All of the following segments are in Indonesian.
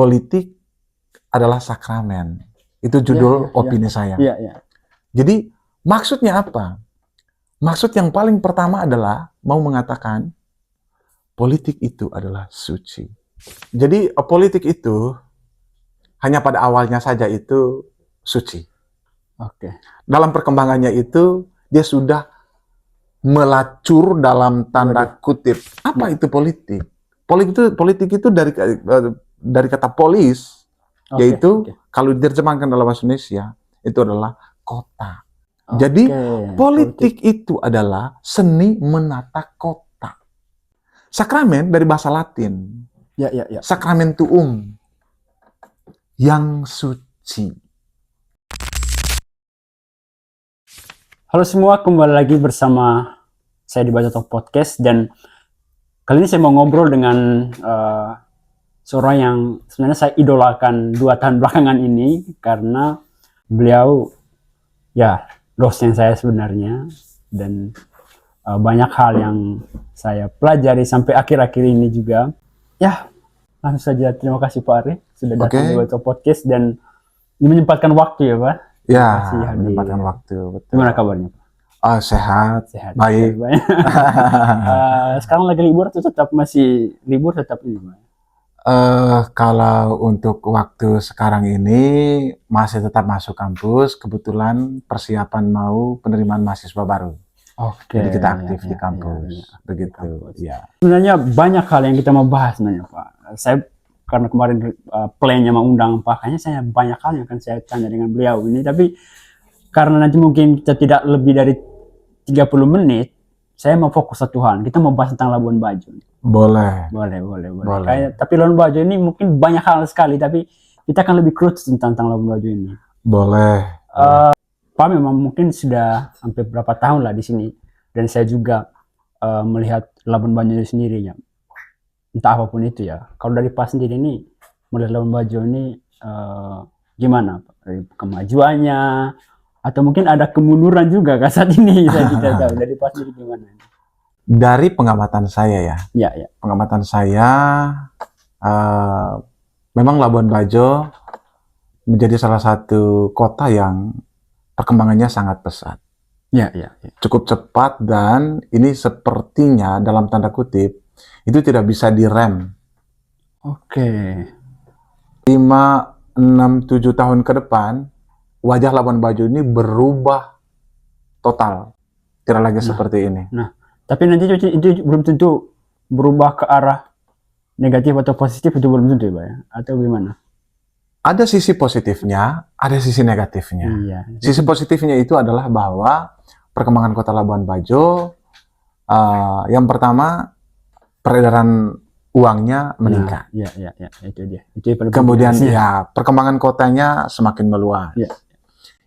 politik adalah sakramen. Itu judul opini saya. Jadi maksudnya apa? Maksud yang paling pertama adalah mau mengatakan politik itu adalah suci. Jadi politik itu hanya pada awalnya saja itu suci. Dalam perkembangannya itu dia sudah melacur dalam tanda kutip. Apa itu politik? Politik itu dari kata polis, yaitu kalau diterjemahkan dalam bahasa Indonesia itu adalah kota. Jadi politik itu adalah seni menata kota. Sakramen dari bahasa Latin. Sacramentum, yang suci. Halo semua, kembali lagi bersama saya di Baca Talk Podcast, dan kali ini saya mau ngobrol dengan seorang yang sebenarnya saya idolakan 2 tahun belakangan ini karena beliau ya dosen saya sebenarnya, dan banyak hal yang saya pelajari sampai akhir-akhir ini juga. Ya, langsung saja terima kasih Pak Ari sudah datang di Baca Talk Podcast dan menyempatkan waktu ya Pak. Ya, menyempatkan waktu. Betul. Gimana kabarnya Pak? Sehat, baik. Sekarang lagi libur atau tetap masih libur tetap ini Pak? Kalau untuk waktu sekarang ini masih tetap masuk kampus, kebetulan persiapan mau penerimaan mahasiswa baru. Jadi kita aktif di kampus, begitu. Sebenarnya banyak hal yang kita mau bahas sebenarnya Pak. Saya karena kemarin plan-nya mau undang Pak, kayaknya saya banyak hal yang akan saya tanya dengan beliau ini, tapi karena nanti mungkin kita tidak lebih dari 30 menit, saya mau fokus satu hal. Kita mau bahas tentang Labuan Bajo. Boleh. Tapi Labuan Bajo ini mungkin banyak hal sekali, tapi kita akan lebih crucial tentang Labuan Bajo ini. Boleh. Pak memang mungkin sudah hampir berapa tahun lah di sini, dan saya juga melihat Labuan Bajo sendirinya. Entah apapun itu ya. Kalau dari Pak sendiri ini melihat Labuan Bajo ini gimana Pak? Dari kemajuannya atau mungkin ada kemunduran juga kan saat ini, saya tidak tahu. Dari Pak sendiri gimana? Dari pengamatan saya ya. Pengamatan saya memang Labuan Bajo menjadi salah satu kota yang perkembangannya sangat pesat. Cukup cepat, dan ini sepertinya dalam tanda kutip itu tidak bisa direm. 5, 6, 7 tahun ke depan wajah Labuan Bajo ini berubah total. Tidak lagi seperti ini. Tapi nanti itu belum tentu berubah ke arah negatif atau positif, itu belum tentu ya Pak ya? Atau gimana? Ada sisi positifnya, ada sisi negatifnya. Sisi positifnya itu adalah bahwa perkembangan kota Labuan Bajo, yang pertama peredaran uangnya meningkat. Itu dia. Kemudian perkembangan kotanya semakin meluas.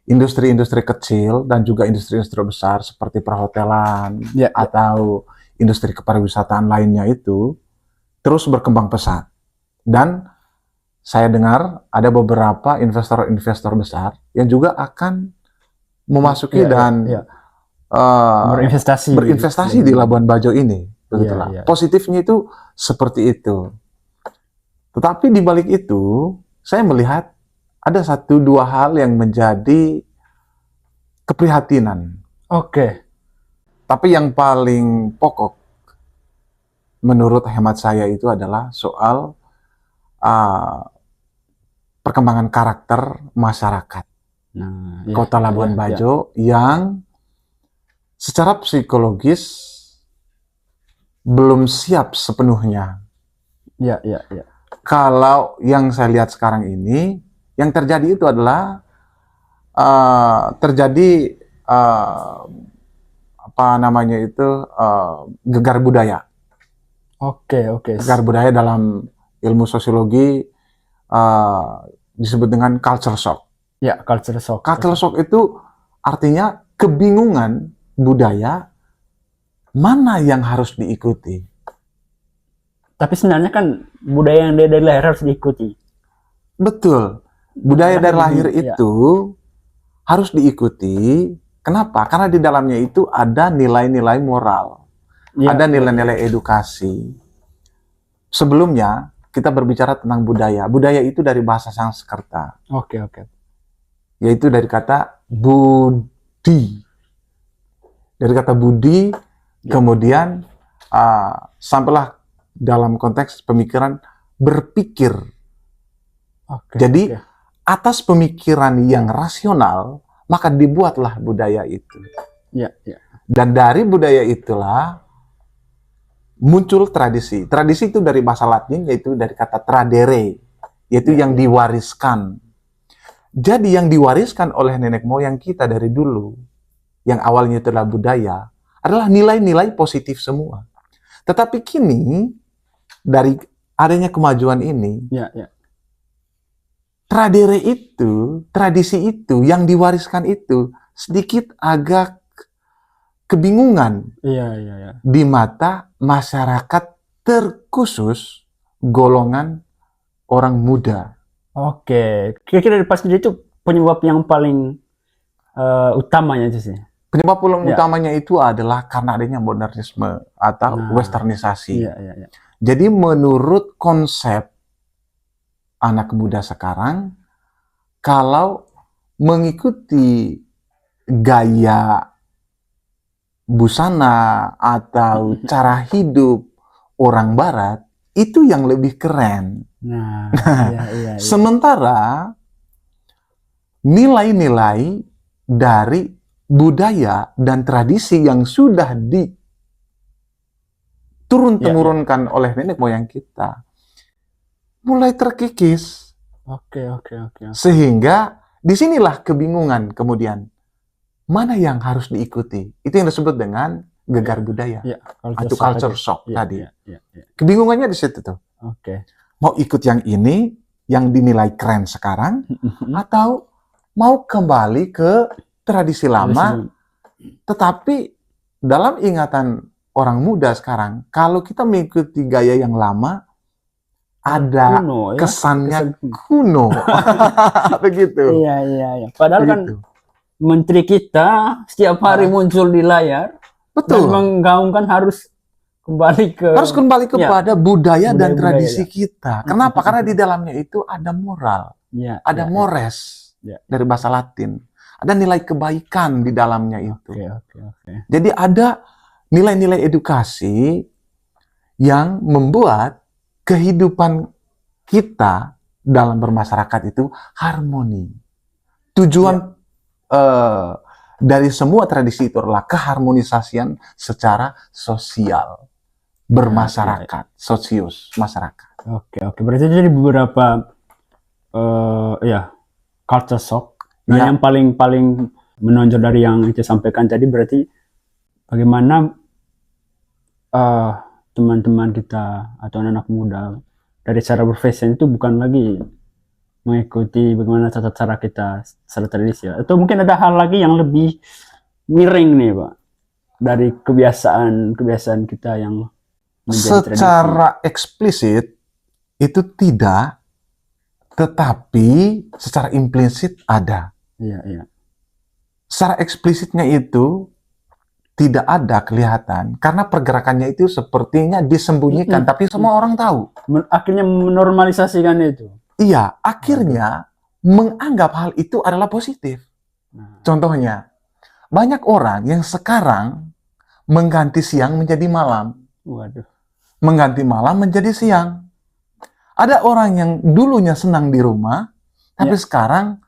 Industri-industri kecil dan juga industri-industri besar seperti perhotelan atau industri kepariwisataan lainnya itu terus berkembang pesat. Dan saya dengar ada beberapa investor-investor besar yang juga akan memasuki dan berinvestasi di Labuan Bajo ini. Begitulah. Positifnya itu seperti itu. Tetapi di balik itu, saya melihat ada 1-2 hal yang menjadi keprihatinan. Tapi yang paling pokok menurut hemat saya itu adalah soal perkembangan karakter masyarakat kota Labuan Bajo yang secara psikologis belum siap sepenuhnya. Kalau yang saya lihat sekarang ini, yang terjadi itu adalah gegar budaya. Gegar budaya dalam ilmu sosiologi disebut dengan culture shock. Culture shock itu artinya kebingungan budaya mana yang harus diikuti. Tapi sebenarnya kan budaya yang dari lahir harus diikuti. Betul. Budaya dari lahir itu harus diikuti. Kenapa? Karena di dalamnya itu ada nilai-nilai moral. Ada nilai-nilai edukasi. Sebelumnya, kita berbicara tentang budaya. Budaya itu dari bahasa Sanskerta. Oke. Yaitu dari kata budi. Dari kata budi, kemudian sampailah dalam konteks pemikiran berpikir. Jadi atas pemikiran yang rasional, maka dibuatlah budaya itu. Dan dari budaya itulah muncul tradisi. Tradisi itu dari bahasa Latin, yaitu dari kata tradere, yaitu yang diwariskan. Jadi yang diwariskan oleh nenek moyang kita dari dulu, yang awalnya itu adalah budaya, adalah nilai-nilai positif semua. Tetapi kini, dari adanya kemajuan ini, tradere itu, tradisi itu, yang diwariskan itu, sedikit agak kebingungan di mata masyarakat, terkhusus golongan orang muda. Oke, kira-kira dari pasti itu penyebab yang paling utamanya itu sih. Penyebab utamanya itu adalah karena adanya modernisme atau westernisasi. Jadi menurut konsep anak muda sekarang, kalau mengikuti gaya busana atau cara hidup orang Barat, itu yang lebih keren. Sementara nilai-nilai dari budaya dan tradisi yang sudah diturun-temurunkan oleh nenek moyang kita mulai terkikis. Sehingga disinilah kebingungan kemudian. Mana yang harus diikuti? Itu yang disebut dengan gegar budaya atau culture shock tadi. Kebingungannya di situ tuh. Mau ikut yang ini, yang dinilai keren sekarang, atau mau kembali ke tradisi lama, tetapi dalam ingatan orang muda sekarang, kalau kita mengikuti gaya yang lama, ada kesannya kuno. Begitu. Padahal kan menteri kita setiap hari muncul di layar. Betul. Dan menggaungkan harus kembali kepada budaya dan tradisi kita. Kenapa? Karena di dalamnya itu ada moral, ada mores dari bahasa Latin, ada nilai kebaikan di dalamnya itu. Jadi ada nilai-nilai edukasi yang membuat kehidupan kita dalam bermasyarakat itu harmoni. Tujuan dari semua tradisi itu adalah keharmonisasian secara sosial, bermasyarakat, sosius, masyarakat. Berarti jadi beberapa culture shock. Yang paling menonjol dari yang itu sampaikan tadi, berarti bagaimana teman-teman kita atau anak muda dari cara berfashion itu bukan lagi mengikuti bagaimana tata cara kita secara tradisi, atau mungkin ada hal lagi yang lebih miring nih Pak dari kebiasaan kita yang menjadi secara tradisi. Eksplisit itu tidak, tetapi secara implisit ada. Secara eksplisitnya itu tidak ada kelihatan karena pergerakannya itu sepertinya disembunyikan, tapi semua orang tahu. Akhirnya menormalisasikan itu. Iya, akhirnya menganggap hal itu adalah positif. Contohnya, banyak orang yang sekarang mengganti siang menjadi malam. Mengganti malam menjadi siang. Ada orang yang dulunya senang di rumah, tapi sekarang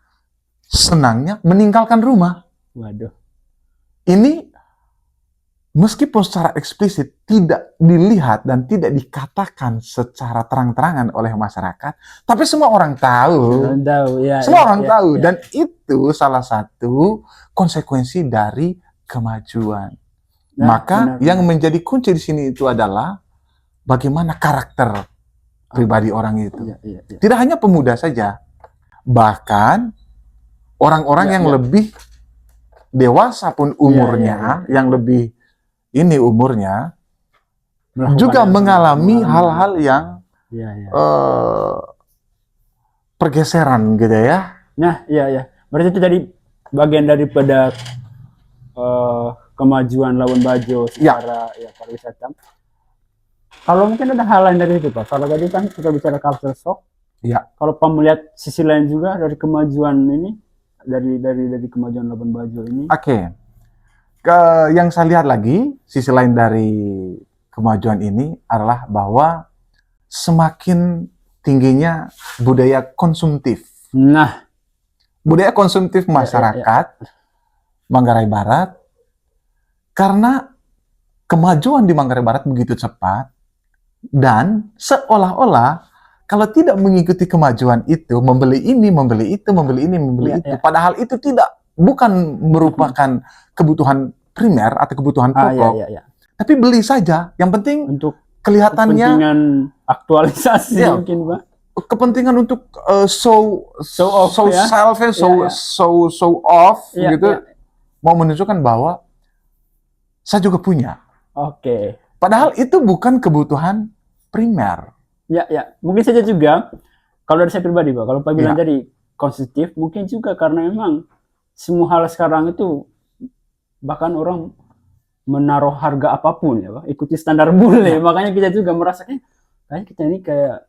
senangnya meninggalkan rumah. Ini meskipun secara eksplisit tidak dilihat dan tidak dikatakan secara terang-terangan oleh masyarakat, tapi semua orang tahu. Semua orang tahu. Dan itu salah satu konsekuensi dari kemajuan. Maka yang menjadi kunci di sini itu adalah bagaimana karakter pribadi orang itu. Tidak hanya pemuda saja, bahkan orang-orang yang lebih dewasa pun umurnya, yang lebih ini umurnya juga mengalami hal-hal yang pergeseran gitu ya. Berarti itu dari bagian daripada kemajuan Labuan Bajo secara pariwisata. Kalau mungkin ada hal lain dari itu Pak. Kalau tadi kan kita bicara culture shock. Ya. Kalau Pak melihat sisi lain juga dari kemajuan ini, dari kemajuan Labuan Bajo ini. Oke. Yang saya lihat lagi, sisi lain dari kemajuan ini adalah bahwa semakin tingginya budaya konsumtif. Nah, budaya konsumtif masyarakat Manggarai Barat, karena kemajuan di Manggarai Barat begitu cepat, dan seolah-olah kalau tidak mengikuti kemajuan itu, membeli ini, membeli itu, membeli ini, membeli itu, padahal itu bukan merupakan kebutuhan primer atau kebutuhan pokok, tapi beli saja. Yang penting untuk kelihatannya kepentingan aktualisasi mungkin Pak. Kepentingan untuk show off, show off gitu, mau menunjukkan bahwa saya juga punya. Oke. Padahal itu bukan kebutuhan primer. Ya. Mungkin saja juga kalau dari saya pribadi Pak, kalau Pak bilang tadi konsumtif, mungkin juga karena memang semua hal sekarang itu bahkan orang menaruh harga apapun ya Pak, ikuti standar bule. Makanya kita juga merasa kayaknya kita ini kayak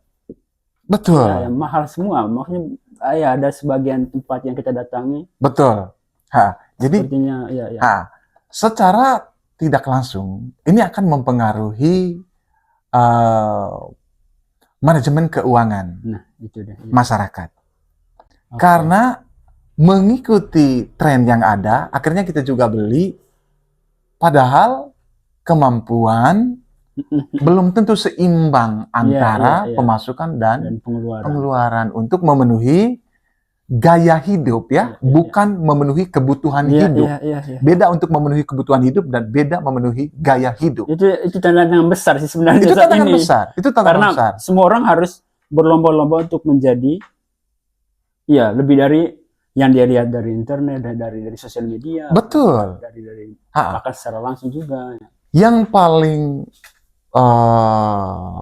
betul ya, mahal semua. Maksudnya ada sebagian tempat yang kita datangi. Betul. Jadi sepertinya secara tidak langsung ini akan mempengaruhi manajemen keuangan masyarakat. Karena mengikuti tren yang ada, akhirnya kita juga beli, padahal kemampuan belum tentu seimbang antara pemasukan dan pengeluaran untuk memenuhi gaya hidup bukan memenuhi kebutuhan hidup. Beda untuk memenuhi kebutuhan hidup dan beda memenuhi gaya hidup. Itu tantangan besar sih sebenarnya. Itu tantangan besar. Itu tantangan besar. Semua orang harus berlomba-lomba untuk menjadi lebih dari yang dia lihat dari internet, dari sosial media. Betul. Dari bahkan secara langsung juga. Yang paling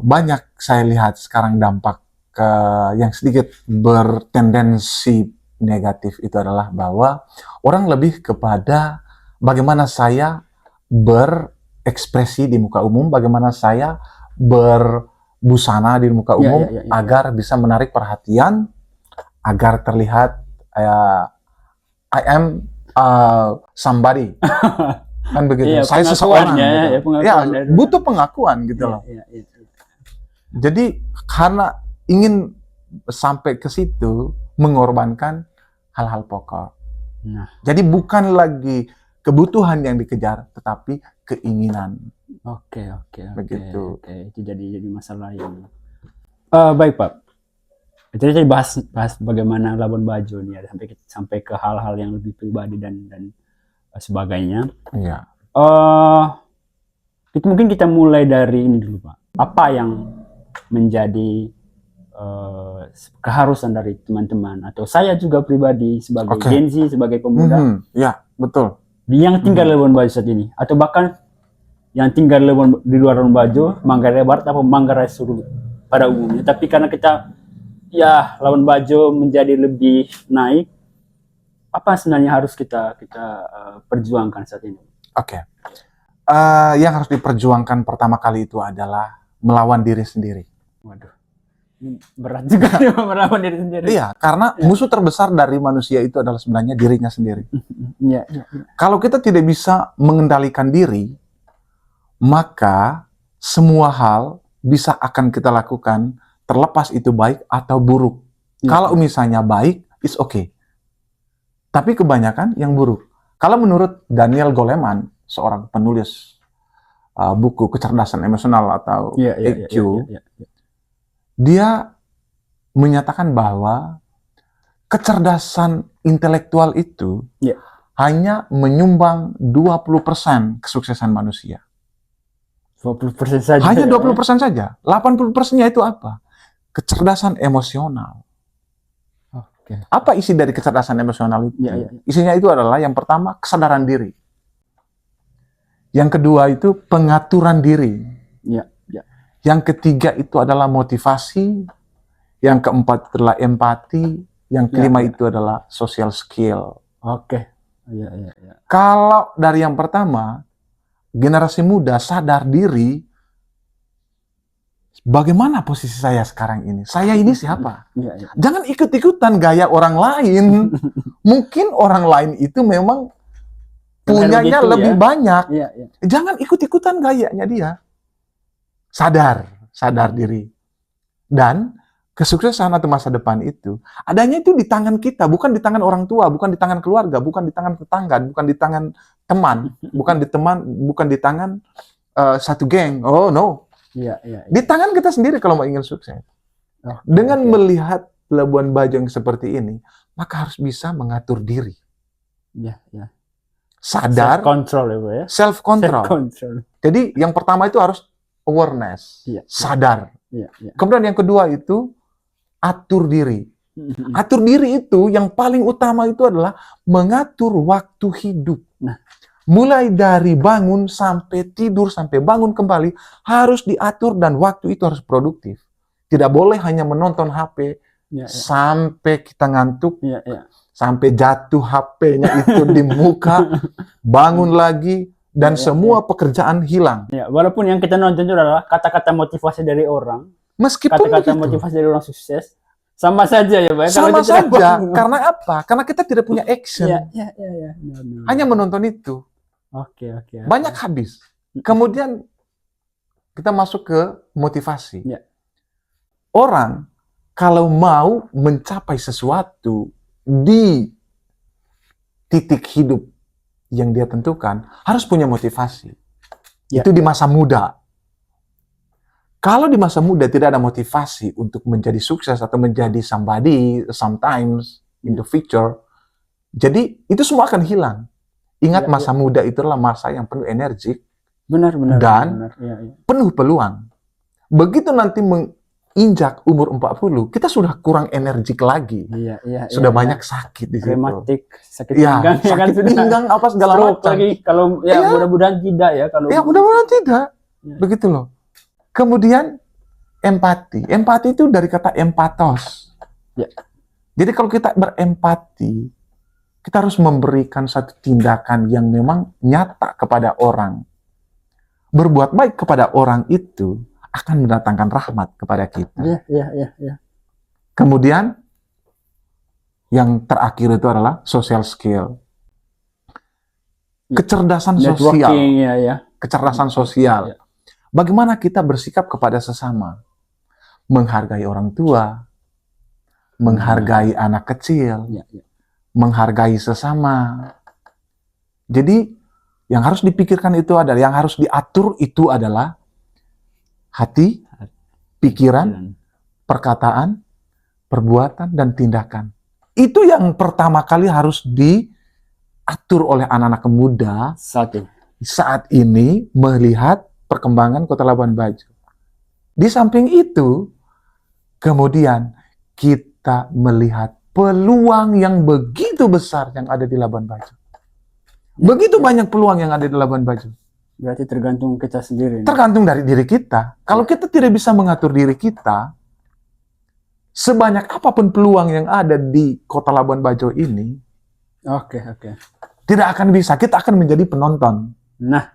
banyak saya lihat sekarang dampak yang sedikit bertendensi negatif itu adalah bahwa orang lebih kepada bagaimana saya berekspresi di muka umum, bagaimana saya berbusana di muka umum agar bisa menarik perhatian, agar terlihat I am somebody. Kan begitu. Saya seseorang gitu. Butuh pengakuan gitu loh. Jadi karena ingin sampai ke situ mengorbankan hal-hal pokok. Jadi bukan lagi kebutuhan yang dikejar, tetapi keinginan. Oke. Begitu. Itu jadi masalah yang baik Pak. Jadi saya bahas bagaimana Labuan Bajo nih sampai ke hal-hal yang lebih pribadi dan sebagainya. Iya. Itu mungkin kita mulai dari ini dulu Pak. Apa yang menjadi keharusan dari teman-teman atau saya juga pribadi sebagai Gen Z, sebagai pemuda, betul, yang tinggal di Labuan Bajo saat ini, atau bahkan yang tinggal di luar Labuan Bajo, Manggarai Barat atau Manggarai Suruh pada umumnya. Tapi karena kita Labuan Bajo menjadi lebih naik, apa sebenarnya harus kita perjuangkan saat ini? Yang harus diperjuangkan pertama kali itu adalah melawan diri sendiri. Waduh. Berat juga melawan diri sendiri. Iya, karena musuh terbesar dari manusia itu adalah sebenarnya dirinya sendiri. Kalau kita tidak bisa mengendalikan diri, maka semua hal bisa akan kita lakukan, terlepas itu baik atau buruk. Kalau misalnya baik, it's okay. Tapi kebanyakan yang buruk. Kalau menurut Daniel Goleman, seorang penulis buku kecerdasan emosional atau EQ, dia menyatakan bahwa kecerdasan intelektual itu hanya menyumbang 20% kesuksesan manusia. 20% saja. Hanya 20% saja. 80%-nya itu apa? Kecerdasan emosional. Apa isi dari kecerdasan emosional itu? Isinya itu adalah yang pertama kesadaran diri. Yang kedua itu pengaturan diri. Yang ketiga itu adalah motivasi. Yang keempat adalah empati. Yang kelima itu adalah social skill. Kalau dari yang pertama, generasi muda sadar diri, bagaimana posisi saya sekarang ini? Saya ini siapa? Iya, iya. Jangan ikut-ikutan gaya orang lain. Mungkin orang lain itu memang punyanya begitu, lebih ya. banyak. Iya, iya. Jangan ikut-ikutan gayanya dia. Sadar diri. Dan kesuksesan atau masa depan itu adanya itu di tangan kita, bukan di tangan orang tua, bukan di tangan keluarga, bukan di tangan tetangga, bukan di tangan teman, bukan di tangan satu geng. Oh no. Iya, iya. Di tangan kita sendiri kalau mau ingin sukses. Dengan melihat Labuan Bajo yang seperti ini, maka harus bisa mengatur diri. Iya, iya. Sadar, self-control ya, Bu, ya. Self-control. Jadi yang pertama itu harus awareness, sadar. Iya, iya. Kemudian yang kedua itu atur diri. Atur diri itu yang paling utama itu adalah mengatur waktu hidup. Nah, mulai dari bangun sampai tidur sampai bangun kembali harus diatur dan waktu itu harus produktif. Tidak boleh hanya menonton HP sampai kita ngantuk, sampai jatuh HP-nya itu di muka, bangun lagi dan semua pekerjaan hilang. Ya, walaupun yang kita nonton itu adalah kata-kata motivasi dari orang, meskipun kata-kata motivasi dari orang sukses, sama saja ya, Pak. Sama saja. Karena apa? Karena kita tidak punya action. Ya. Hanya menonton itu. Oke. Banyak habis. Kemudian kita masuk ke motivasi. Ya. Orang kalau mau mencapai sesuatu di titik hidup yang dia tentukan, harus punya motivasi. Ya. Itu di masa muda. Kalau di masa muda tidak ada motivasi untuk menjadi sukses atau menjadi somebody sometimes in the future, jadi itu semua akan hilang. Ingat, masa muda itu adalah masa yang penuh energi dan penuh peluang. Begitu nanti menginjak umur 40, kita sudah kurang energik lagi. Sudah banyak sakit di situ. Rematik, sakit pinggang, sakit pinggang apa segala macam. Lagi kalau mudah-mudahan tidak ya, kalau mudah-mudahan tidak. Begitu loh. Kemudian empati. Empati itu dari kata empatos. Jadi kalau kita berempati, kita harus memberikan satu tindakan yang memang nyata kepada orang. Berbuat baik kepada orang itu akan mendatangkan rahmat kepada kita. Iya. Kemudian yang terakhir itu adalah social skill. Kecerdasan sosial. Kecerdasan sosial. Bagaimana kita bersikap kepada sesama? Menghargai orang tua, menghargai anak kecil, menghargai sesama. Jadi, yang harus dipikirkan itu adalah, yang harus diatur itu adalah hati, pikiran, perkataan, perbuatan, dan tindakan. Itu yang pertama kali harus diatur oleh anak-anak muda saat ini melihat perkembangan Kota Labuan Bajo. Di samping itu, kemudian kita melihat peluang yang begitu besar yang ada di Labuan Bajo. Begitu banyak peluang yang ada di Labuan Bajo. Berarti tergantung kita sendiri. Tergantung dari diri kita. Kalau kita tidak bisa mengatur diri kita, sebanyak apapun peluang yang ada di Kota Labuan Bajo ini, tidak akan bisa. Kita akan menjadi penonton. Nah,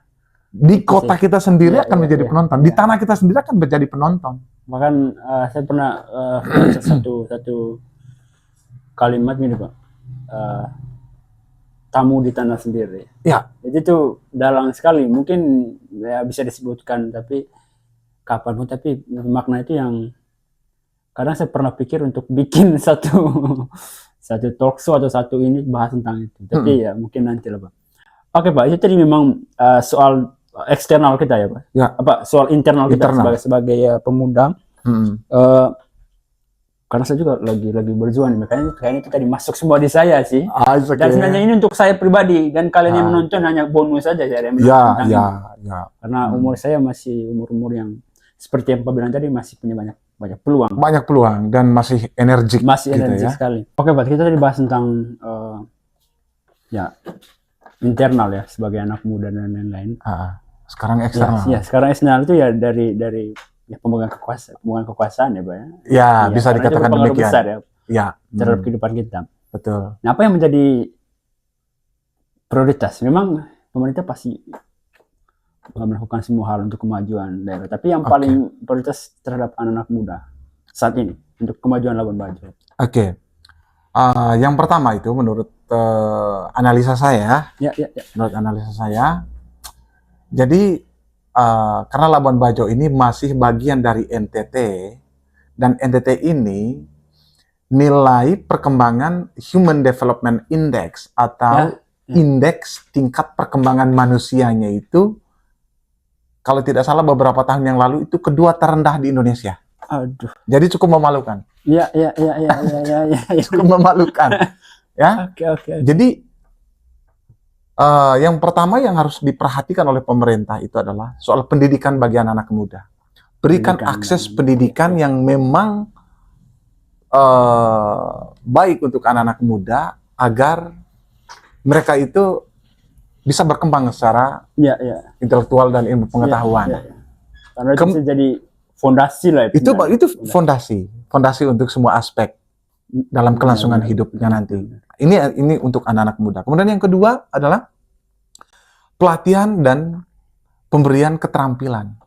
di kota kita sendiri akan menjadi penonton. Di tanah kita sendiri akan menjadi penonton. Bahkan saya pernah baca satu kalimat ini, Pak. Tamu di tanah sendiri. Ya. Jadi itu dalam sekali. Mungkin ya bisa disebutkan, tapi kapanpun. Tapi makna itu yang kadang saya pernah pikir untuk bikin satu talk show atau satu ini bahas tentang itu. Tapi ya mungkin nanti lah, Pak. Oke, Pak. Itu tadi memang soal eksternal kita ya, Pak. Ya. Soal internal kita sebagai pemuda. Karena saya juga lagi berjuang, makanya kayaknya itu tadi masuk semua di saya sih. Dan sebenarnya ini untuk saya pribadi, dan kalian yang menonton hanya bonus saja saya. Karena umur saya masih umur yang seperti yang Pak bilang tadi, masih punya banyak peluang. Banyak peluang dan masih energik. Masih energik sekali. Oke, Pak, kita tadi bahas tentang internal ya, sebagai anak muda dan lain-lain. Sekarang eksternal. Ya, sekarang eksternal itu ya dari pemegang kekuasaan ya, Pak ya. Ya, bisa dikatakan demikian. Besar ya. Terhadap kehidupan kita. Betul. Nah, apa yang menjadi prioritas? Memang pemerintah pasti melakukan semua hal untuk kemajuan daerah. Tapi yang paling prioritas terhadap anak-anak muda saat ini untuk kemajuan Labuan Bajo. Oke. Yang pertama itu menurut analisa saya, menurut analisa saya, jadi karena Labuan Bajo ini masih bagian dari NTT, dan NTT ini nilai perkembangan Human Development Index atau indeks tingkat perkembangan manusianya itu, kalau tidak salah beberapa tahun yang lalu itu kedua terendah di Indonesia. Aduh. Jadi cukup memalukan. Iya. Cukup memalukan. Ya. Oke. Jadi yang pertama yang harus diperhatikan oleh pemerintah itu adalah soal pendidikan bagi anak-anak muda. Berikan akses pendidikan yang memang baik untuk anak-anak muda agar mereka itu bisa berkembang secara intelektual dan ilmu pengetahuan. Karena itu bisa jadi fondasi lah. Itu fondasi untuk semua aspek dalam kelangsungan hidupnya nanti. Ini untuk anak-anak muda. Kemudian yang kedua adalah pelatihan dan pemberian keterampilan.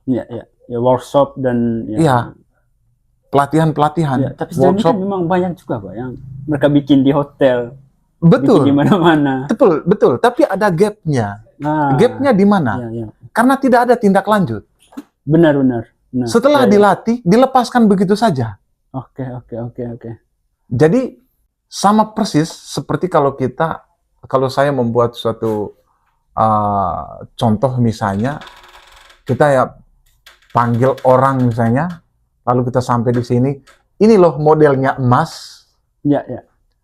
Workshop dan pelatihan. Tapi workshop memang banyak juga Pak yang mereka bikin di hotel. Betul. Di mana-mana. Betul. Tapi ada gapnya. Gapnya di mana? Karena tidak ada tindak lanjut. Benar. Setelah dilatih, dilepaskan begitu saja. Oke. Jadi sama persis seperti kalau saya membuat suatu contoh misalnya, kita ya panggil orang misalnya, lalu kita sampai di sini, ini loh modelnya emas.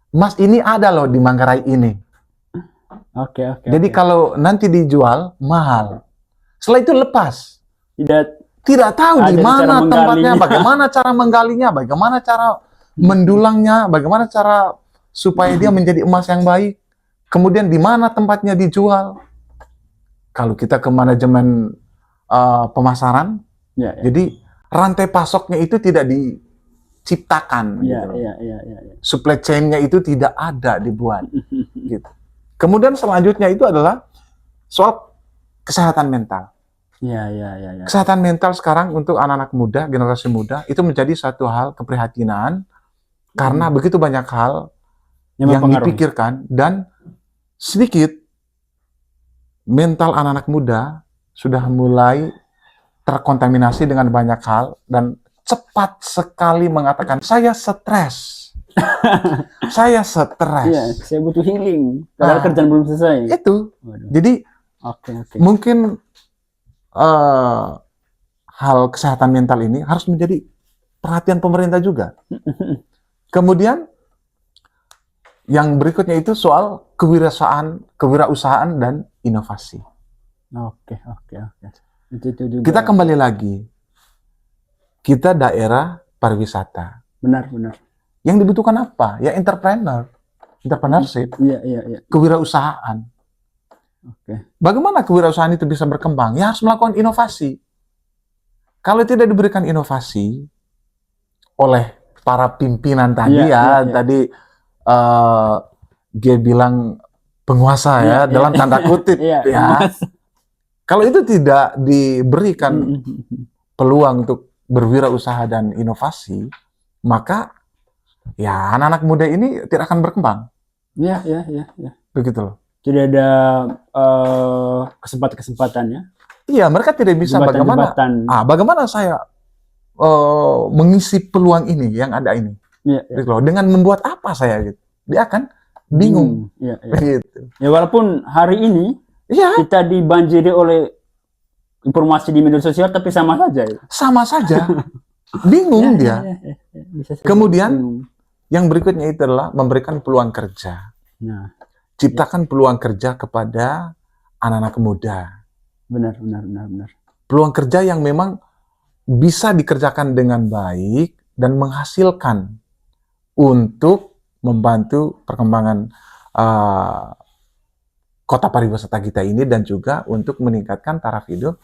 Emas ini ada loh di Manggarai ini. Oke. Jadi kalau nanti dijual mahal. Setelah itu lepas. Tidak tahu di mana tempatnya, bagaimana cara menggalinya, bagaimana cara mendulangnya, bagaimana cara supaya dia menjadi emas yang baik. Kemudian di mana tempatnya dijual. Kalau kita ke manajemen pemasaran, jadi rantai pasoknya itu tidak diciptakan. Supply chain-nya itu tidak ada dibuat. Gitu. Kemudian selanjutnya itu adalah soal kesehatan mental. Kesehatan mental sekarang untuk anak-anak muda, generasi muda, itu menjadi satu hal keprihatinan karena begitu banyak hal yang dipikirkan dan sedikit mental anak-anak muda sudah mulai terkontaminasi dengan banyak hal dan cepat sekali mengatakan, saya stres. Saya stres. Saya butuh healing. Padahal kerjaan belum selesai. Itu. Jadi mungkin hal kesehatan mental ini harus menjadi perhatian pemerintah juga. Kemudian yang berikutnya itu soal kewirausahaan dan inovasi. Oke. Itu juga. Kita kembali lagi. Kita daerah pariwisata. Benar. Yang dibutuhkan apa? Ya entrepreneurship. Iya. Kewirausahaan. Bagaimana kewirausahaan itu bisa berkembang? Ya harus melakukan inovasi. Kalau tidak diberikan inovasi oleh para pimpinan tadi tadi dia bilang penguasa dalam tanda kutip Kalau itu tidak diberikan peluang untuk berwirausaha dan inovasi, maka ya anak-anak muda ini tidak akan berkembang. Iya. Begitu loh. Tidak ada kesempatan-kesempatannya. Iya, mereka tidak bisa bagaimana saya mengisi peluang ini yang ada ini. Gitu loh. Dengan membuat apa saya gitu. Dia akan bingung. Gitu. Ya walaupun hari ini kita dibanjiri oleh informasi di media sosial, tapi sama saja. Sama saja. Bingung dia. Kemudian yang berikutnya itu adalah memberikan peluang kerja. Ciptakan peluang kerja kepada anak-anak muda. Benar. Peluang kerja yang memang bisa dikerjakan dengan baik dan menghasilkan untuk membantu perkembangan kota pariwisata kita ini dan juga untuk meningkatkan taraf hidup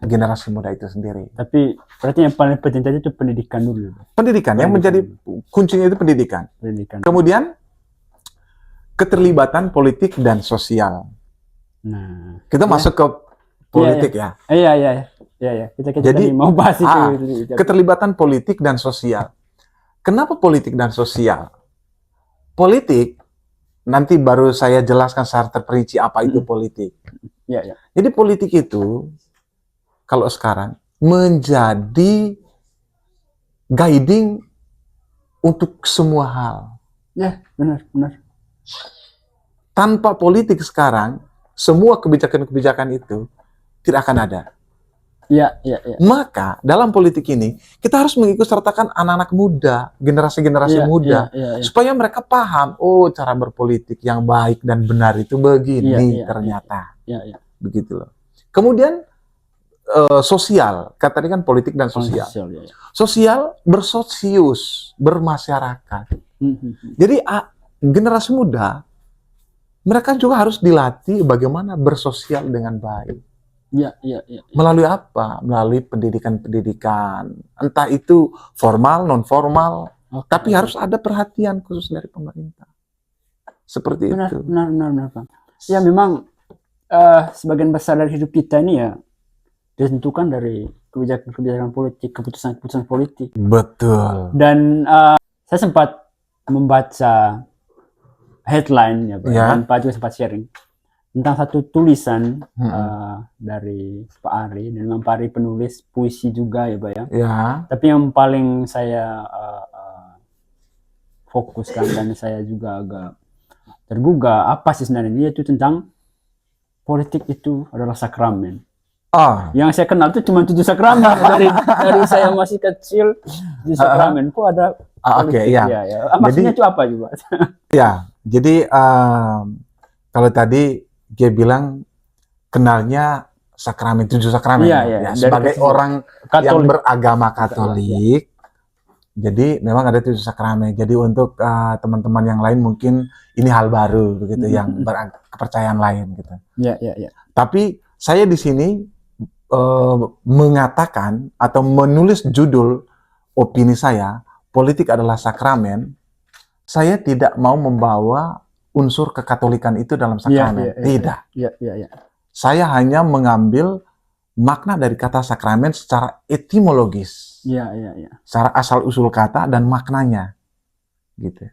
generasi muda itu sendiri. Tapi berarti yang paling penting tadi itu pendidikan dulu. Pendidikan yang menjadi kuncinya itu pendidikan. Kemudian keterlibatan politik dan sosial. Kita masuk ke politik ya. Iya. Kita Jadi mau bahas itu. keterlibatan politik dan sosial. Kenapa politik dan sosial? Politik nanti baru saya jelaskan secara terperinci apa itu politik. Iya. Jadi politik itu kalau sekarang menjadi guiding untuk semua hal. Ya, benar. Tanpa politik sekarang, semua kebijakan-kebijakan itu tidak akan ada. Iya. Maka dalam politik ini kita harus mengikutsertakan anak-anak muda, generasi-generasi muda, supaya mereka paham, oh cara berpolitik yang baik dan benar itu begini ternyata. Iya. Begitu loh. Kemudian sosial, kata tadi kan politik dan sosial. Sosial bersosius, bermasyarakat. Jadi generasi muda mereka juga harus dilatih bagaimana bersosial dengan baik. Iya. Melalui apa? Melalui pendidikan. Entah itu formal, non formal, tapi harus ada perhatian khusus dari pemerintah. Seperti itu. Benar, Pak. Ya memang sebagian besar dari hidup kita ini ya ditentukan dari kebijakan politik, keputusan politik. Betul. Dan saya sempat membaca headline ya, Pak. Dan Pak juga sempat sharing tentang satu tulisan dari Pak Ari, dan memang Pak Ari penulis puisi juga ya, Pak ya. Tapi yang paling saya fokuskan dan saya juga agak tergugah apa sih sebenarnya dia itu tentang politik itu adalah sakramen. Yang saya kenal itu cuma 7 sakramen dari saya masih kecil di sakramen. Kok ada politik? Maksudnya itu apa juga? Jadi kalau tadi dia bilang kenalnya sakramen, 7 sakramen. Sebagai orang yang beragama Katolik, jadi memang ada 7 sakramen. Jadi untuk teman-teman yang lain mungkin ini hal baru begitu, yang berkepercayaan lain gitu. Tapi saya di sini mengatakan atau menulis judul opini saya, politik adalah sakramen. Saya tidak mau membawa unsur kekatolikan itu dalam sakramen. Tidak. Saya hanya mengambil makna dari kata sakramen secara etimologis. Secara asal usul kata dan maknanya. Gitu.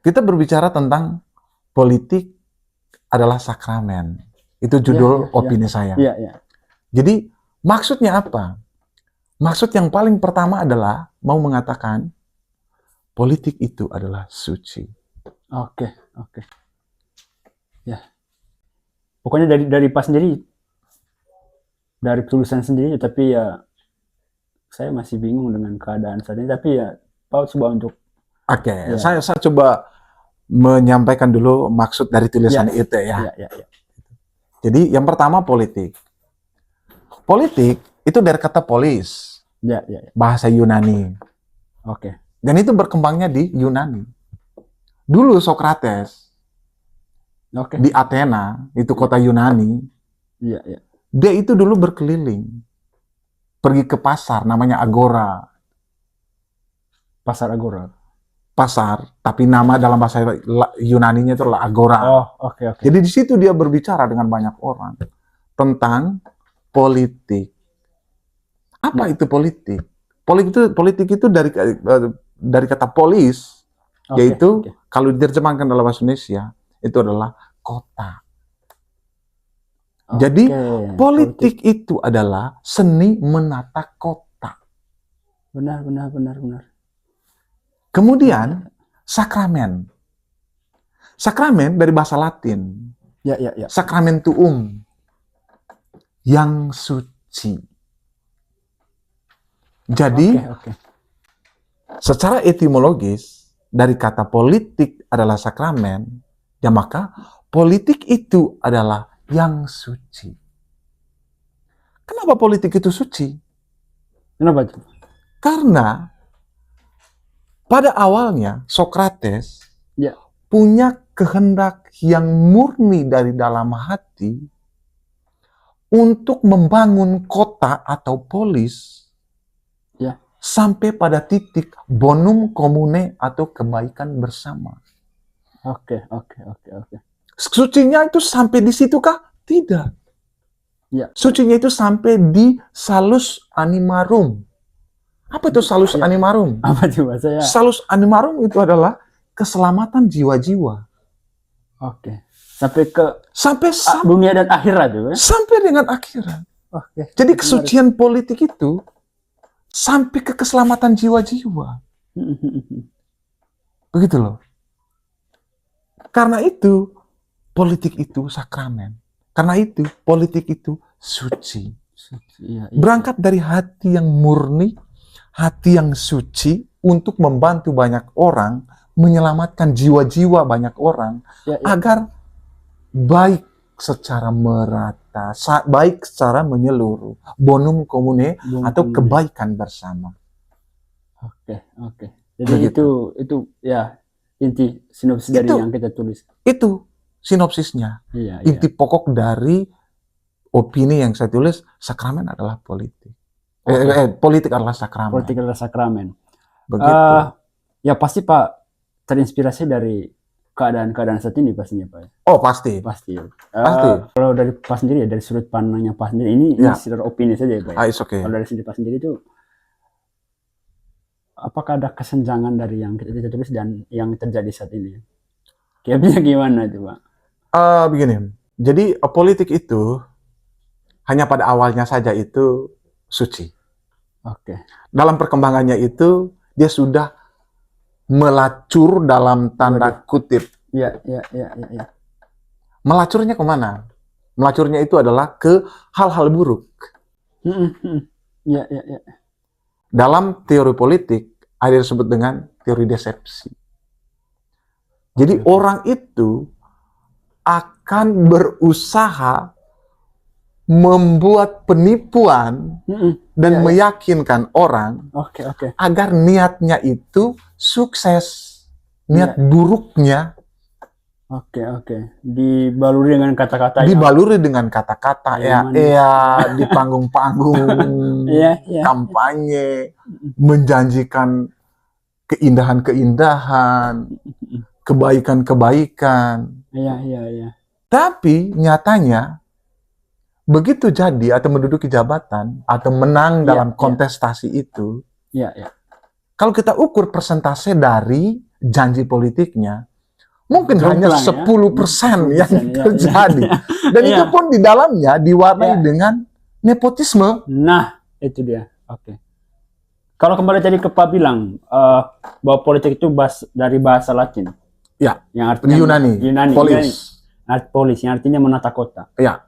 Kita berbicara tentang politik adalah sakramen. Itu judul opini saya. Jadi maksudnya apa? Maksud yang paling pertama adalah mau mengatakan politik itu adalah suci. Ya. Pokoknya dari Pak sendiri, dari tulisan sendiri, tapi ya saya masih bingung dengan keadaan saat ini. Tapi ya Pak coba untuk saya coba menyampaikan dulu maksud dari tulisan itu ya. Jadi yang pertama politik. Politik itu dari kata polis, bahasa Yunani. Dan itu berkembangnya di Yunani. Dulu Sokrates di Athena, itu kota Yunani, dia itu dulu berkeliling, pergi ke pasar, namanya Agora. Pasar Agora. Pasar, tapi nama dalam bahasa Yunaninya itu adalah Agora. Jadi di situ dia berbicara dengan banyak orang tentang politik. Apa itu politik? Politik itu dari kata polis, yaitu kalau diterjemahkan dalam bahasa Indonesia itu adalah kota. Jadi politik itu adalah seni menata kota. Benar. Kemudian sakramen. Sakramen dari bahasa Latin. Sacramentum. Yang suci. Jadi, secara etimologis, dari kata politik adalah sakramen, ya maka politik itu adalah yang suci. Kenapa politik itu suci? Kenapa? Karena pada awalnya Sokrates punya kehendak yang murni dari dalam hati untuk membangun kota atau polis sampai pada titik bonum commune atau kebaikan bersama. Oke. Sucinya itu sampai di situ kah? Tidak. Ya. Sucinya itu sampai di salus animarum. Apa itu salus animarum? Apa itu bahasanya? Salus animarum itu adalah keselamatan jiwa-jiwa. Oke. Sampai ke Sampai dunia dan akhirat juga. sampai dengan akhirat. Oke. Jadi kesucian politik itu sampai ke keselamatan jiwa-jiwa. Begitu loh. Karena itu politik itu sakramen. Karena itu politik itu suci. Berangkat dari hati yang murni, hati yang suci untuk membantu banyak orang, menyelamatkan jiwa-jiwa banyak orang agar baik secara merata, baik secara menyeluruh, bonum comune atau kebaikan bersama. Oke. Jadi begitu. itu ya inti sinopsis dari yang kita tulis. Itu sinopsisnya. Inti pokok dari opini yang saya tulis, sakramen adalah politik. Politik adalah sakramen. Politik adalah sakramen. Begitu. Ya pasti Pak terinspirasi dari keadaan saat ini pastinya Pak. Oh pasti. Pasti. Pasti. Kalau dari Pak sendiri ya, dari sudut pandangnya Pak sendiri ini sekedar opini saja ya Pak. It's okay. Kalau dari sudut Pak sendiri itu apakah ada kesenjangan dari yang kita tulis dan yang terjadi saat ini? Kayaknya gimana itu Pak? Begini. Jadi politik itu hanya pada awalnya saja itu suci. Oke. Dalam perkembangannya itu dia sudah melacur dalam tanda kutip. Iya. Melacurnya kemana? Melacurnya itu adalah ke hal-hal buruk. Iya. Dalam teori politik ada yang disebut dengan teori desepsi. Jadi orang itu akan berusaha membuat penipuan dan meyakinkan orang agar niatnya itu sukses. Niat buruknya dibaluri dengan kata-kata di panggung-panggung kampanye, menjanjikan keindahan-keindahan, kebaikan-kebaikan. Iya. Tapi nyatanya begitu jadi atau menduduki jabatan atau menang dalam kontestasi itu, kalau kita ukur persentase dari janji politiknya, mungkin hanya 10% yang terjadi. Dan itu pun di dalamnya diwarnai dengan nepotisme. Nah, itu dia. Oke. Kalau kembali tadi ke Pak bilang bahwa politik itu dari bahasa Latin. Ya. Yang artinya Yunani. Polis, yang artinya menata kota. Ya.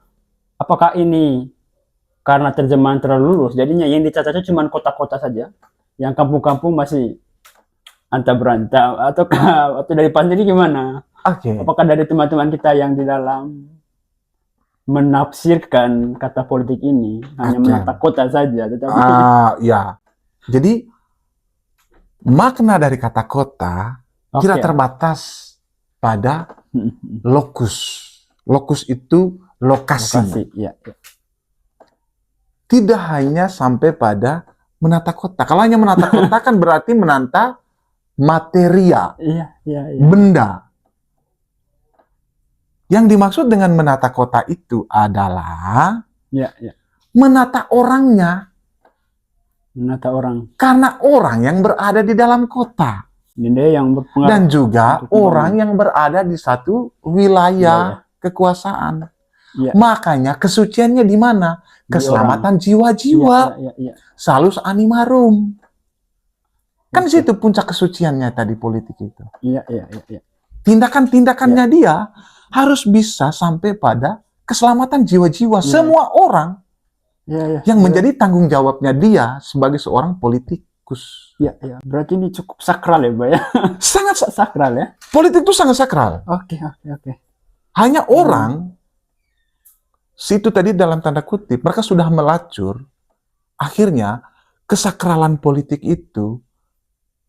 Apakah ini karena terjemahan terlalu lurus, jadinya yang dicatatnya cuma kota-kota saja, yang kampung-kampung masih antah berantah, atau dari Pak sendiri gimana? Apakah dari teman-teman kita yang di dalam menafsirkan kata politik ini hanya menata kota saja, tetapi ya. Jadi makna dari kata kota tidak terbatas pada lokus. Lokus itu lokasi. Tidak hanya sampai pada menata kota. Kalau hanya menata kota kan berarti menata materia, benda. Yang dimaksud dengan menata kota itu adalah menata orangnya. Menata orang. Karena orang yang berada di dalam kota. Dan juga orang yang berada di satu wilayah kekuasaan. Makanya kesuciannya di mana? Keselamatan jiwa-jiwa. Salus animarum. Kan di situ puncak kesuciannya tadi politik itu. Tindakan-tindakannya dia harus bisa sampai pada keselamatan jiwa-jiwa semua orang yang menjadi tanggung jawabnya dia sebagai seorang politikus. Berarti ini cukup sakral ya, Pak ya? Sangat sakral ya. Politik itu sangat sakral. Oke. Hanya orang situ tadi dalam tanda kutip mereka sudah melacur, akhirnya kesakralan politik itu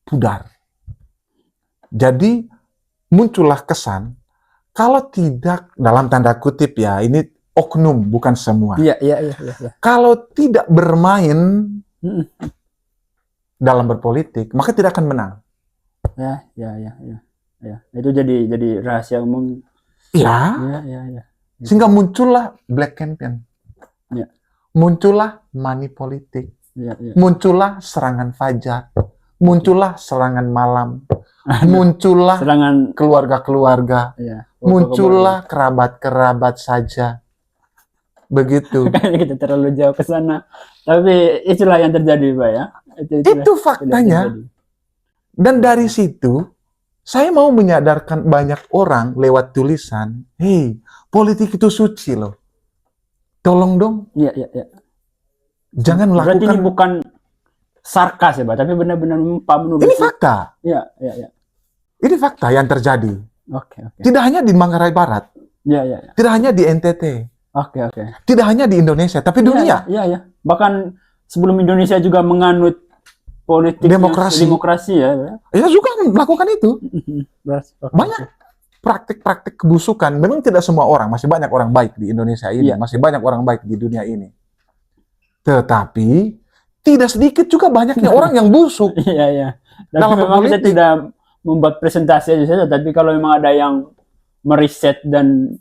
pudar. Jadi muncullah kesan kalau tidak dalam tanda kutip ya, ini oknum bukan semua. Kalau tidak bermain dalam berpolitik, maka tidak akan menang. Itu jadi rahasia umum. Sehingga muncullah black campaign. Ya. Muncullah money politik. Ya, ya. Muncullah serangan fajar. Muncullah serangan malam. Muncullah Serangan keluarga-keluarga. ya, Muncullah kerabat-kerabat saja. Begitu. Kayaknya kita terlalu jauh ke sana. Tapi itulah yang terjadi, Pak ya. Itu faktanya. Dan dari situ, saya mau menyadarkan banyak orang lewat tulisan, hei, politik itu suci loh. Tolong dong. Iya, iya, iya. Jangan Berarti melakukan. ini bukan sarkas ya, Pak, tapi benar-benar menulis. Ini fakta. Iya, iya, iya. Ini fakta yang terjadi. Oke, oke. Tidak hanya di Manggarai Barat. Iya, iya, iya. Tidak hanya di NTT. Oke, oke. Tidak hanya di Indonesia, tapi dunia. Iya, iya. Bahkan sebelum Indonesia juga menganut politik demokrasi ya. Ya juga melakukan itu. Okay. Banyak praktik-praktik kebusukan. Memang tidak semua orang, masih banyak orang baik di Indonesia ini, masih banyak orang baik di dunia ini. Tetapi tidak sedikit juga banyaknya orang yang busuk. Iya, iya. Tapi dalam memang politik. kita tidak membuat presentasi aja saja, tapi kalau memang ada yang meriset dan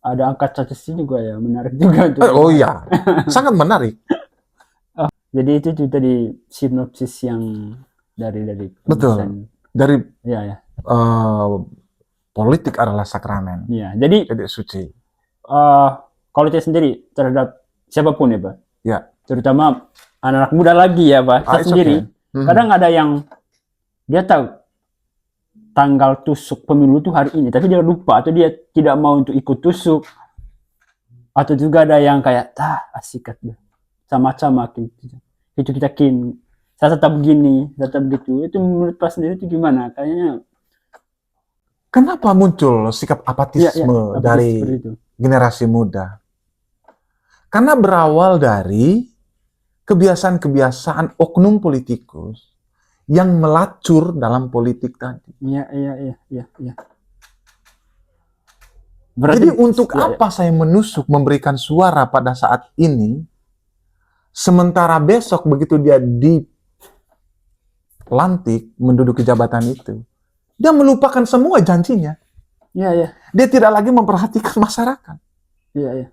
ada angka statistik juga ya, menarik juga itu. Oh iya, sangat menarik. Jadi itu tadi sinopsis yang dari betul dari ya, ya. Politik adalah sakramen. Ya, jadi suci. Kalau saya sendiri terhadap siapapun ya, Pak. Ya. Terutama anak-anak muda lagi ya, Pak. Saya sendiri kadang ada yang dia tahu tanggal tusuk pemilu itu hari ini, tapi dia lupa atau dia tidak mau untuk ikut tusuk. Atau juga ada yang kayak asik deh. Sama-sama itu kita saya tetap begini, tetap begitu. Itu menurut Pak sendiri itu gimana? Kayaknya kenapa muncul sikap apatisme dari generasi muda? Karena berawal dari kebiasaan-kebiasaan oknum politikus yang melacur dalam politik tadi. Iya. Jadi untuk apa saya menusuk memberikan suara pada saat ini, sementara besok begitu dia dilantik menduduki jabatan itu, dia melupakan semua janjinya. Iya. Dia tidak lagi memperhatikan masyarakat. Iya.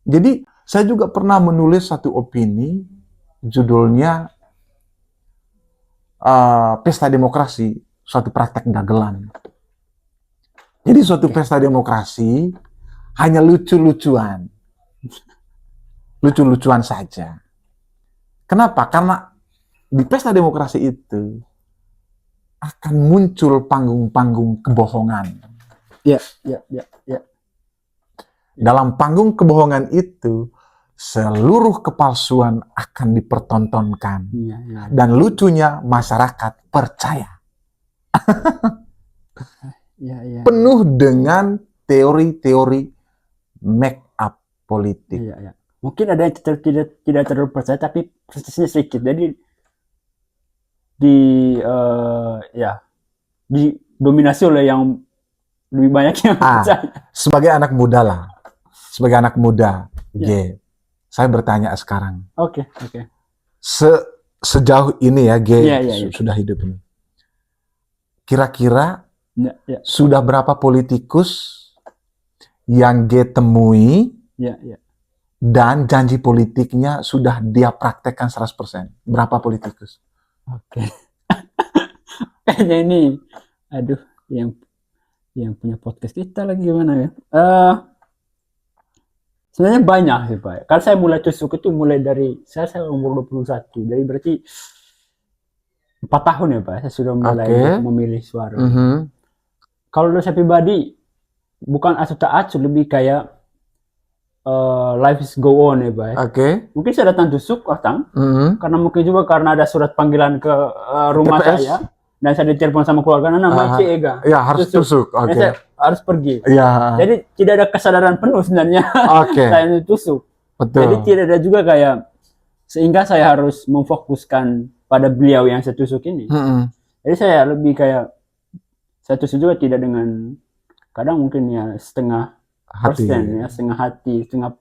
Jadi saya juga pernah menulis satu opini, judulnya Pesta Demokrasi, suatu praktek dagelan. Jadi suatu pesta demokrasi hanya lucu-lucuan. Lucu-lucuan saja. Kenapa? Karena di pesta demokrasi itu akan muncul panggung-panggung kebohongan. Iya. Dalam panggung kebohongan itu, seluruh kepalsuan akan dipertontonkan. Ya. Dan lucunya, masyarakat percaya. Ya. Penuh dengan teori-teori make up politik. Ya. Mungkin ada yang tidak terlalu percaya, tapi persisnya sedikit. Jadi didominasi oleh yang lebih banyak yang percaya. Sebagai anak muda lah, sebagai anak muda, saya bertanya sekarang. Oke. Sejauh ini ya, sudah hidup ini. Kira-kira sudah berapa politikus yang temui dan janji politiknya sudah dia praktekkan 100%? Berapa politikus? Oke. Kayaknya ini, yang punya podcast kita lagi gimana ya? Sebenarnya banyak sih, Pak. Kalau saya mulai tusuk itu mulai dari saya umur 21. Jadi berarti 4 tahun ya, Pak. Saya sudah mulai memilih suara. Kalau dari saya pribadi, bukan acuh tak acuh, lebih kayak life is go on ya, Pak. Mungkin saya datang tusuk, karena mungkin juga karena ada surat panggilan ke rumah PPS. Saya. Dan saya ditelepon sama keluarga, namanya Ega. Ya, harus tusuk. Saya harus pergi. Ya. Jadi tidak ada kesadaran penuh sebenarnya. Saya tusuk. Betul. Jadi tidak ada juga kayak, sehingga saya harus memfokuskan pada beliau yang saya tusuk ini. Jadi saya lebih kayak, saya tusuk juga tidak dengan, kadang mungkin ya setengah persen, ya setengah hati, setengah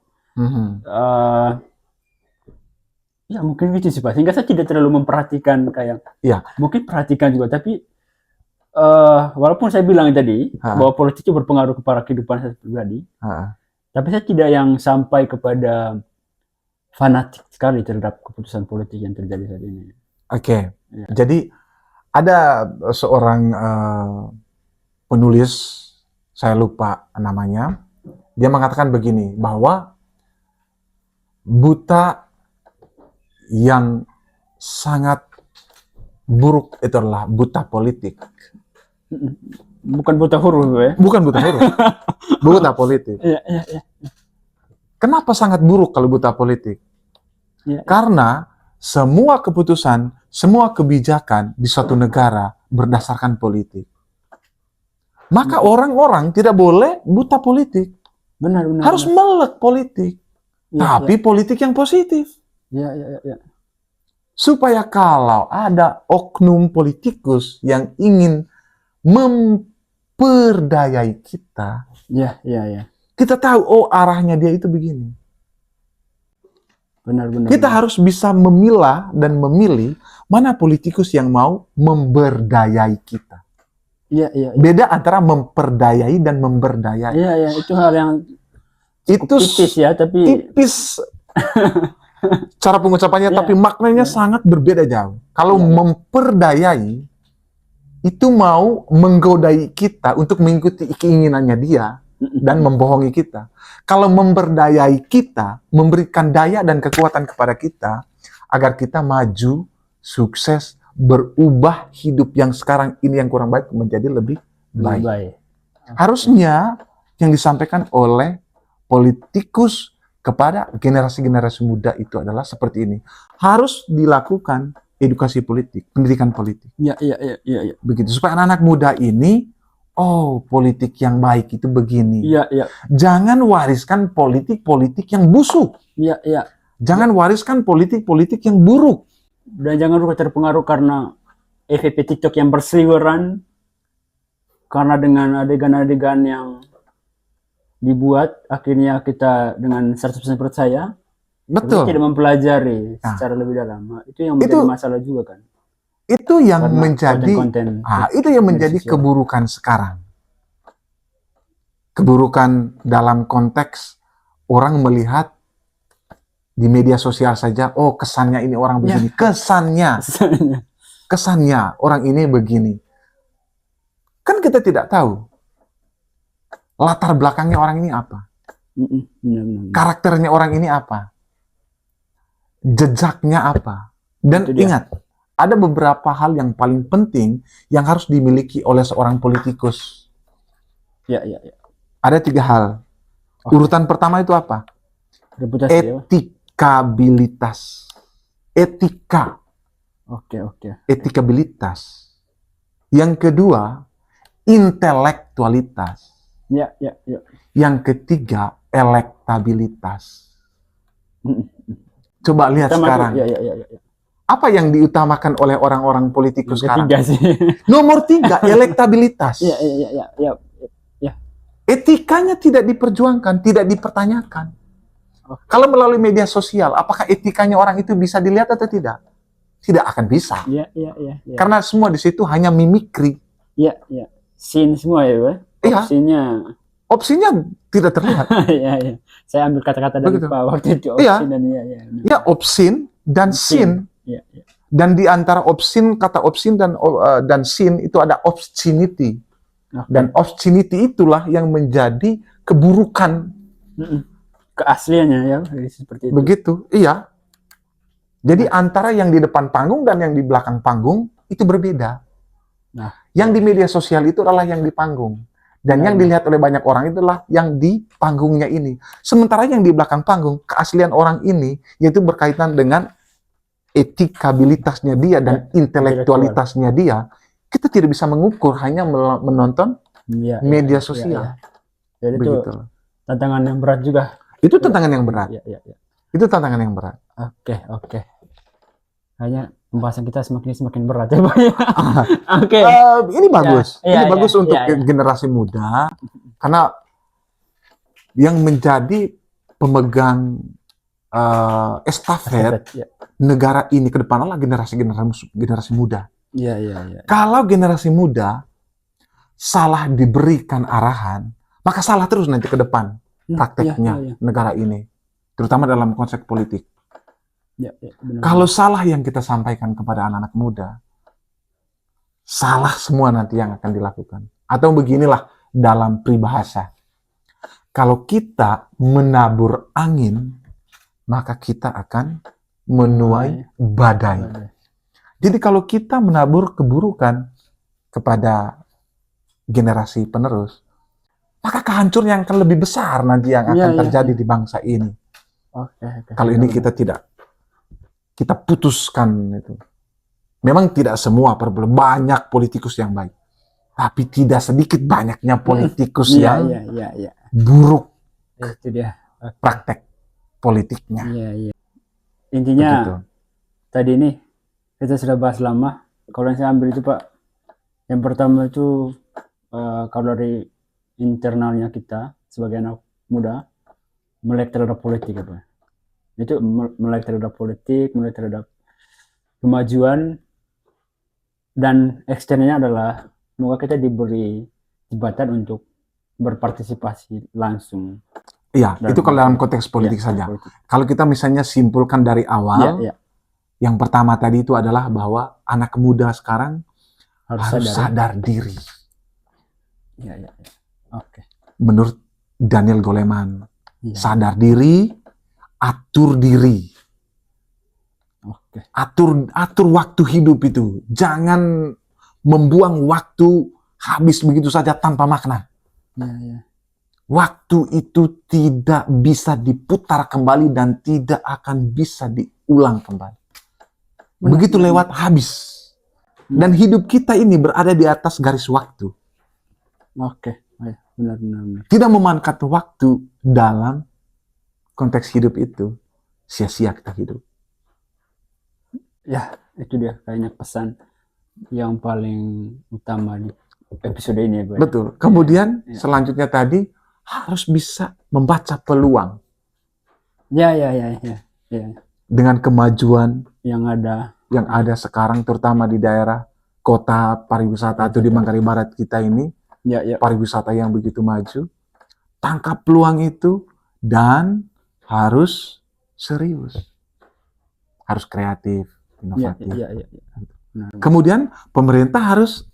ya mungkin gitu sih, Pak. Sehingga saya tidak terlalu memperhatikan kayak, mungkin perhatikan juga, tapi walaupun saya bilang tadi bahwa politik itu berpengaruh kepada kehidupan saya pribadi, tapi saya tidak yang sampai kepada fanatik sekali terhadap keputusan politik yang terjadi saat ini. Oke. Ya. Jadi ada seorang penulis, saya lupa namanya, dia mengatakan begini, bahwa buta yang sangat buruk itu adalah buta politik. Bukan buta huruf ya? Bukan buta huruf, buta politik. Iya. Kenapa sangat buruk kalau buta politik? Ya. Karena semua keputusan, semua kebijakan di suatu negara berdasarkan politik. Maka orang-orang tidak boleh buta politik. Benar. Harus melek politik. Ya, Tapi politik yang positif. Ya. Supaya kalau ada oknum politikus yang ingin memperdayai kita, Ya. kita tahu, oh arahnya dia itu begini. Benar. Kita harus bisa memilah dan memilih mana politikus yang mau memberdayai kita. Iya. Beda antara memperdayai dan memberdayai. Iya, itu hal yang Itu tipis ya, tapi tipis cara pengucapannya, Ya. tapi maknanya sangat berbeda jauh. Kalau memperdayai, itu mau menggodai kita untuk mengikuti keinginannya dia dan membohongi kita. Kalau memberdayai kita, memberikan daya dan kekuatan kepada kita, agar kita maju, sukses, berubah hidup yang sekarang ini yang kurang baik menjadi lebih baik. Harusnya yang disampaikan oleh politikus kepada generasi-generasi muda itu adalah seperti ini. Harus dilakukan edukasi politik, pendidikan politik. Iya. Begitu, supaya anak-anak muda ini, oh politik yang baik itu begini. Iya. Jangan wariskan politik-politik yang busuk. Iya. Jangan wariskan politik-politik yang buruk. Dan jangan lupa terpengaruh karena FYP TikTok yang berseliweran, karena dengan adegan-adegan yang dibuat, akhirnya kita dengan 100% percaya, Betul. tapi tidak mempelajari secara lebih dalam. Itu yang menjadi masalah juga kan. Itu yang Karena menjadi konten-konten itu yang menjadi keburukan sekarang. Keburukan dalam konteks orang melihat di media sosial saja, oh kesannya ini orang begini. Kesannya orang ini begini. Kan kita tidak tahu latar belakangnya orang ini apa. Benar. Karakternya orang ini apa. Jejaknya apa. Dan ingat, ada beberapa hal yang paling penting yang harus dimiliki oleh seorang politikus. Ya. Ada 3 hal. Urutan pertama itu apa? Reputasi. Etikabilitas. Etika. Oke. Etikabilitas. Yang kedua, intelektualitas. Ya. Yang ketiga, elektabilitas. Coba lihat sekarang. Ya. Apa yang diutamakan oleh orang-orang politikus sekarang? Ketiga sih. Nomor 3, elektabilitas. Ya. Etikanya tidak diperjuangkan, tidak dipertanyakan. Kalau melalui media sosial, apakah etikanya orang itu bisa dilihat atau tidak? Tidak akan bisa. Ya. Karena semua di situ hanya mimikri. Ya. Scene semua ya, Pak? Iya. Opsinya tidak terlihat. Iya. Saya ambil kata-kata dari Pak waktu itu. Iya. Ya, opsin dan sin. Iya. Dan di antara kata opsin dan sin itu ada obscenity. Dan obscenity itulah yang menjadi keburukan. Keasliannya ya, seperti itu. Begitu, iya. Jadi antara yang di depan panggung dan yang di belakang panggung itu berbeda. Nah, yang di media sosial itu adalah yang di panggung. Dan yang dilihat oleh banyak orang itulah yang di panggungnya ini. Sementara yang di belakang panggung, keaslian orang ini, yaitu berkaitan dengan etikabilitasnya dia dan intelektualitasnya dia, kita tidak bisa mengukur hanya menonton media sosial. Jadi itu tantangan yang berat juga. Itu tantangan yang berat. Itu tantangan yang berat. Oke. Hanya pembahasan kita semakin berat ya, Pak. Oke. Ini bagus. Ini bagus untuk generasi muda, karena yang menjadi pemegang estafet negara ini ke depan adalah generasi muda. Iya. Kalau generasi muda salah diberikan arahan, maka salah terus nanti ke depan prakteknya negara ini, terutama dalam konsep politik. Benar. Kalau salah yang kita sampaikan kepada anak-anak muda, salah semua nanti yang akan dilakukan. Atau beginilah dalam peribahasa. Kalau kita menabur angin, maka kita akan menuai badai. Jadi kalau kita menabur keburukan kepada generasi penerus, maka kehancuran yang akan lebih besar nanti yang akan terjadi di bangsa ini. Kalau ini kita putuskan itu. Memang tidak semua banyak politikus yang baik, tapi tidak sedikit banyaknya politikus yang buruk itu dia praktek politiknya. Intinya begitu. Tadi ini kita sudah bahas lama. Kalau yang saya ambil itu Pak, yang pertama itu kalau dari internalnya kita sebagai anak muda melek terhadap politik apa? Itu melek terhadap politik, melek terhadap kemajuan, dan eksternnya adalah semoga kita diberi jembatan untuk berpartisipasi langsung. Iya, itu kalau dalam konteks politik saja. Politik. Kalau kita misalnya simpulkan dari awal, yang pertama tadi itu adalah bahwa anak muda sekarang harus sadar diri. Menurut Daniel Goleman, sadar diri, atur diri. Atur waktu hidup itu. Jangan membuang waktu habis begitu saja tanpa makna. Waktu itu tidak bisa diputar kembali dan tidak akan bisa diulang kembali. Begitu lewat habis. Dan hidup kita ini berada di atas garis waktu. Benar. Tidak memanfaatkan waktu dalam konteks hidup itu, sia-sia kita hidup. Ya, itu dia kayaknya pesan yang paling utama di episode ini ya, Pak. Betul. Kemudian selanjutnya tadi harus bisa membaca peluang. Ya. Dengan kemajuan yang ada sekarang, terutama di daerah kota pariwisata atau di Manggarai Barat kita ini, pariwisata yang begitu maju. Tangkap peluang itu dan harus serius, harus kreatif, inovatif. Kemudian pemerintah harus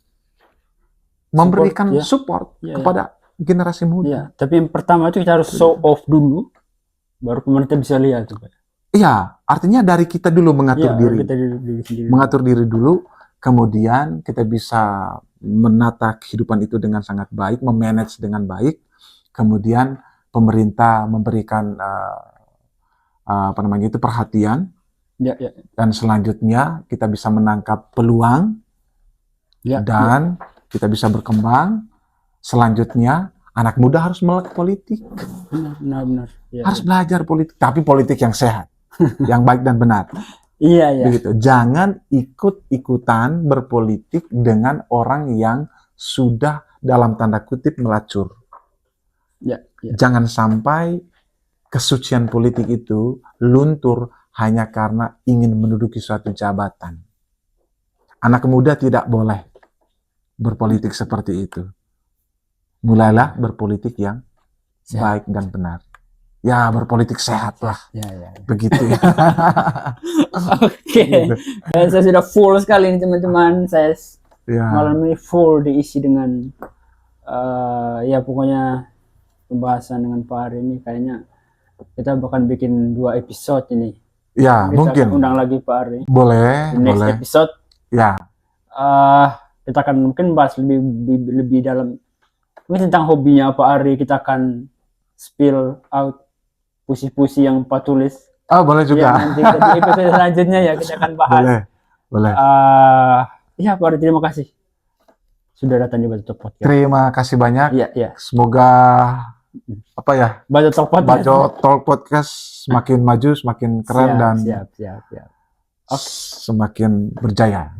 memberikan support kepada generasi muda. Tapi yang pertama itu kita harus show off dulu, baru pemerintah bisa lihat. Iya, artinya dari kita dulu mengatur diri. Mengatur diri dulu, kemudian kita bisa menata kehidupan itu dengan sangat baik, memanage dengan baik. Kemudian pemerintah memberikan perhatian. Dan selanjutnya kita bisa menangkap peluang dan kita bisa berkembang. Selanjutnya anak muda harus melek politik. Benar. Harus belajar politik, tapi politik yang sehat, yang baik dan benar. Begitu. Jangan ikut-ikutan berpolitik dengan orang yang sudah dalam tanda kutip melacur. Jangan sampai kesucian politik itu luntur hanya karena ingin menduduki suatu jabatan. Anak muda tidak boleh berpolitik seperti itu. Mulailah berpolitik yang baik dan benar. Ya, berpolitik sehat lah. Begitu ya. Gitu. Saya sudah full sekali nih teman-teman. Saya malam ini full diisi dengan pokoknya pembahasan dengan Pak Ari ini. Kayaknya kita bahkan bikin 2 episode ini. Ya, kita mungkin. Akan undang lagi Pak Ari. Boleh. Next episode. Kita akan mungkin bahas lebih dalam. Mungkin tentang hobinya Pak Ari. Kita akan spill out puisi-puisi yang Pak tulis. Boleh juga. Nanti di episode selanjutnya kita akan bahas. Boleh. Pak Ari, terima kasih sudah datang di Baca Talk Podcast. Terima kasih banyak. Semoga Baca Talk Podcast semakin maju, semakin keren dan semakin berjaya.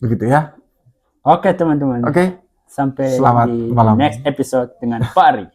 Begitu ya. Oke teman-teman. Oke. Sampai Selamat di malam. Next episode dengan Pak Ari.